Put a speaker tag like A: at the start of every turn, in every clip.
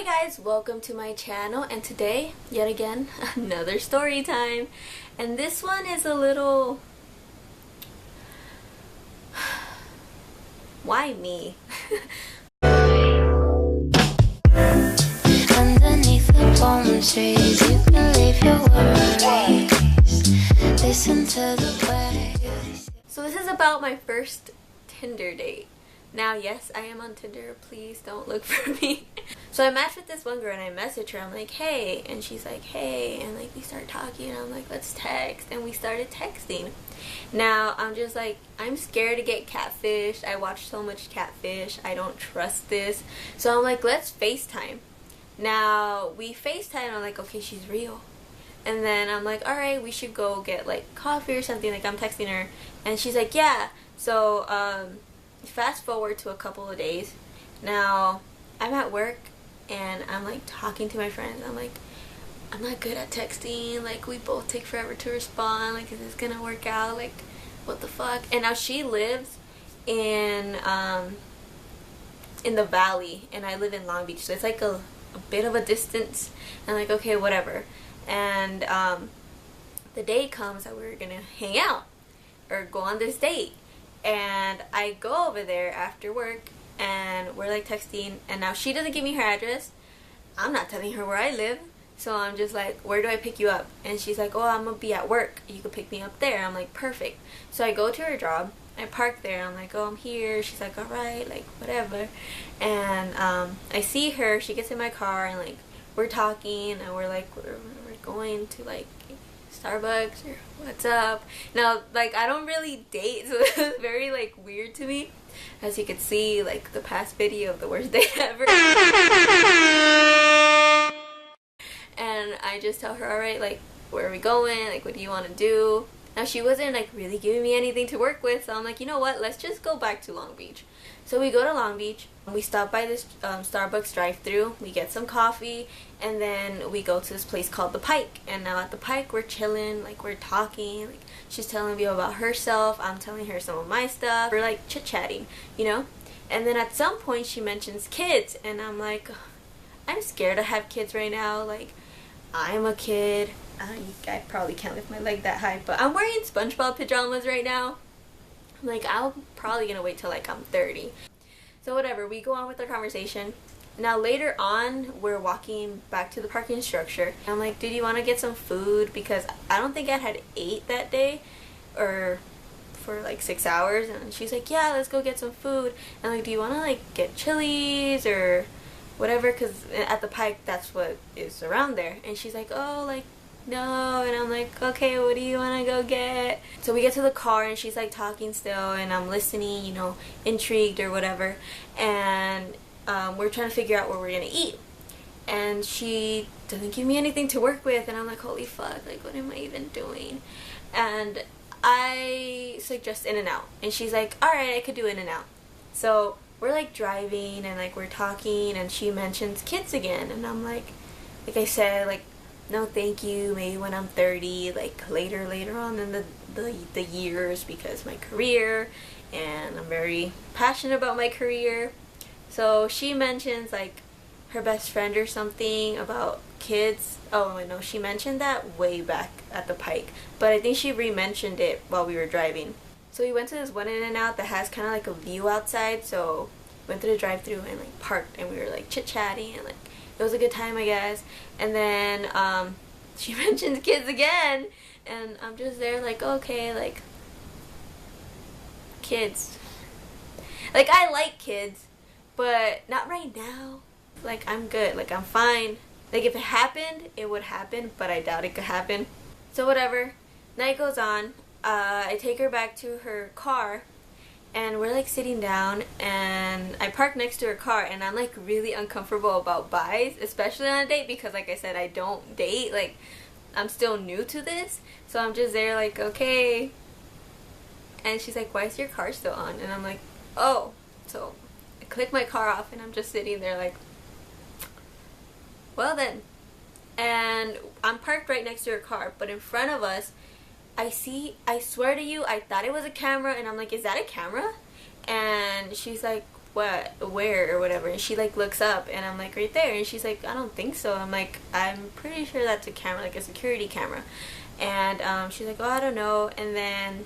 A: guys, welcome to my channel, and today, yet again, another story time. And this one is a little... Why me?
B: Underneath the palm trees, you can leave your worries. Listen to the waves.
A: So this is about my first Tinder date. Now, yes, I am on Tinder. Please don't look for me. So I matched with this one girl and I messaged her. I'm like, hey. And she's like, hey. And like we start talking and I'm like, let's text. And we started texting. Now, I'm just like, I'm scared to get catfished. I watch so much catfish. I don't trust this. So I'm like, let's FaceTime. Now, we FaceTime and I'm like, okay, she's real. And then I'm like, alright, we should go get like coffee or something. Like I'm texting her. And she's like, yeah. So, fast forward to a couple of days. Now I'm at work and I'm like talking to my friends. I'm like, I'm not good at texting, like we both take forever to respond, like is this gonna work out, like what the fuck. And now she lives in the valley and I live in Long Beach, so it's like a bit of a distance. And like, okay, whatever. And the day comes that we're gonna hang out or go on this date. And I go over there after work and we're like texting, and now she doesn't give me her address. I'm not telling her where I live. So I'm just like, where do I pick you up? And she's like, oh, I'm gonna be at work. You could pick me up there. I'm like, perfect. So I go to her job. I park there. I'm like, oh, I'm here. She's like, alright, like whatever. And I see her. She gets in my car and like we're talking and we're like, we're going to like Starbucks or what's up. Now, like, I don't really date, so it was very like weird to me. As you could see, like the past video of the worst date ever. And I just tell her, alright, like, where are we going? Like, what do you want to do? Now, she wasn't like really giving me anything to work with, so I'm like, you know what? Let's just go back to Long Beach. So we go to Long Beach. We stop by this Starbucks drive-thru. We get some coffee, and then we go to this place called the Pike. And now at the Pike, we're chilling, like we're talking. Like she's telling me about herself. I'm telling her some of my stuff. We're like chit-chatting, you know. And then at some point, she mentions kids, and I'm like, I'm scared to have kids right now. Like, I'm a kid. I probably can't lift my leg that high, but I'm wearing SpongeBob pajamas right now. Like, I'm probably gonna wait till like I'm 30. So whatever, we go on with our conversation. Now later on, we're walking back to the parking structure. I'm like, dude, you want to get some food? Because I don't think I had ate that day or for like 6 hours. And she's like, yeah, let's go get some food. And I'm like, do you want to like get Chili's or whatever? Because at the Pike, that's what is around there. And she's like, oh, like, no. And I'm like, okay, what do you want to go get? So we get to the car and she's like talking still and I'm listening, you know, intrigued or whatever. And we're trying to figure out where we're gonna eat. And she doesn't give me anything to work with, and I'm like, holy fuck, like what am I even doing? And I suggest In-N-Out, and she's like, alright, I could do In-N-Out. So we're like driving and like we're talking and she mentions kids again, and I'm like I said, like, no thank you, maybe when I'm 30, like later on in the years, because my career, and I'm very passionate about my career. So she mentions like her best friend or something about kids. Oh no, she mentioned that way back at the Pike, but I think she re-mentioned it while we were driving. So we went to this one In-N-Out that has kind of like a view outside, so went to the drive-thru and like parked, and we were like chit-chatting, and like it was a good time, I guess. And then she mentions kids again, and I'm just there like, okay, like kids, like I like kids, but not right now. Like, I'm good. Like, I'm fine. Like, if it happened, it would happen, but I doubt it could happen. So, whatever. Night goes on. I take her back to her car, and we're, like, sitting down, and I park next to her car, and I'm, like, really uncomfortable about buys, especially on a date, because, like I said, I don't date. Like, I'm still new to this, so I'm just there, like, okay. And she's like, why is your car still on? And I'm like, oh. So I click my car off and I'm just sitting there like, well then. And I'm parked right next to her car, but in front of us, I swear to you, I thought it was a camera, and I'm like, is that a camera? And she's like, what, where, or whatever. And she like looks up, and I'm like, right there. And she's like, I don't think so. I'm like, I'm pretty sure that's a camera, like a security camera. And she's like, oh, I don't know. And then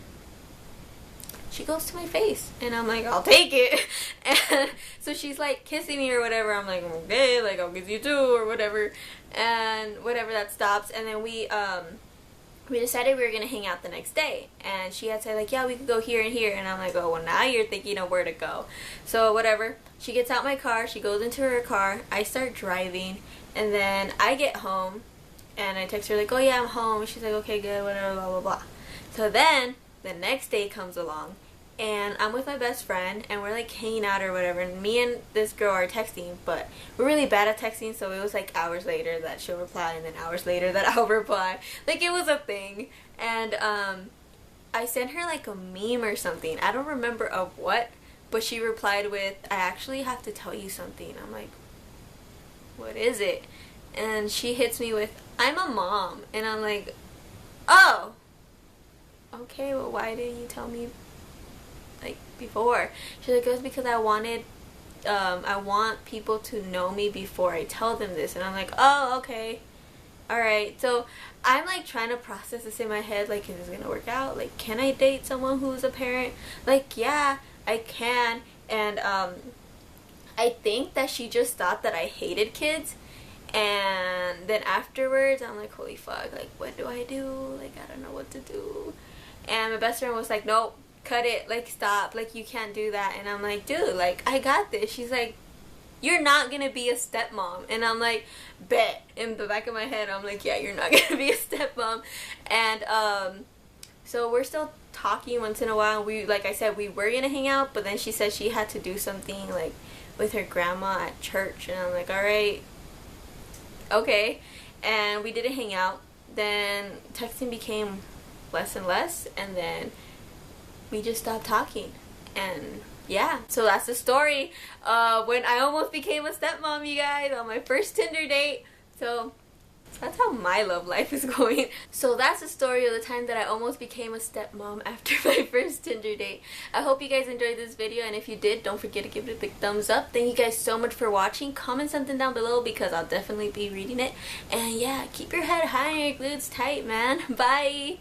A: she goes to my face, and I'm like, I'll take it. And so she's like kissing me or whatever. I'm like, okay, like I'll kiss you too or whatever. And whatever, that stops. And then we decided we were gonna hang out the next day, and she had said like, yeah, we could go here and here. And I'm like, oh, well, now you're thinking of where to go. So whatever, she gets out my car, she goes into her car, I start driving, and then I get home, and I text her like, oh yeah, I'm home. She's like, okay, good, whatever, blah blah blah. So then the next day comes along, and I'm with my best friend, and we're like hanging out or whatever, and me and this girl are texting, but we're really bad at texting, so it was like hours later that she'll reply, and then hours later that I'll reply. Like, it was a thing. And I sent her like a meme or something, I don't remember of what, but she replied with, I actually have to tell you something. I'm like, what is it? And she hits me with, I'm a mom. And I'm like, oh, okay, well, why didn't you tell me like before? She's like, it was because I want people to know me before I tell them this. And I'm like, oh, okay, alright. So I'm like trying to process this in my head, like, is this gonna work out? Like, can I date someone who's a parent? Like, yeah, I can. And I think that she just thought that I hated kids. And then afterwards I'm like, holy fuck, like, what do I do? Like, I don't know what to do. And my best friend was like, nope, cut it, like, stop, like, you can't do that. And I'm like, dude, like, I got this. She's like, you're not gonna be a stepmom. And I'm like, bet. In the back of my head, I'm like, yeah, you're not gonna be a stepmom. And so we're still talking once in a while. We, like I said, we were gonna hang out, but then she said she had to do something like with her grandma at church. And I'm like, alright, okay. And we didn't hang out. Then texting became less and less, and then we just stopped talking. And yeah, so that's the story when I almost became a stepmom, you guys, on my first Tinder date. So that's how my love life is going. So that's the story of the time that I almost became a stepmom after my first Tinder date. I hope you guys enjoyed this video, and if you did, don't forget to give it a big thumbs up. Thank you guys so much for watching. Comment something down below because I'll definitely be reading it. And yeah, keep your head high and your glutes tight, man. Bye!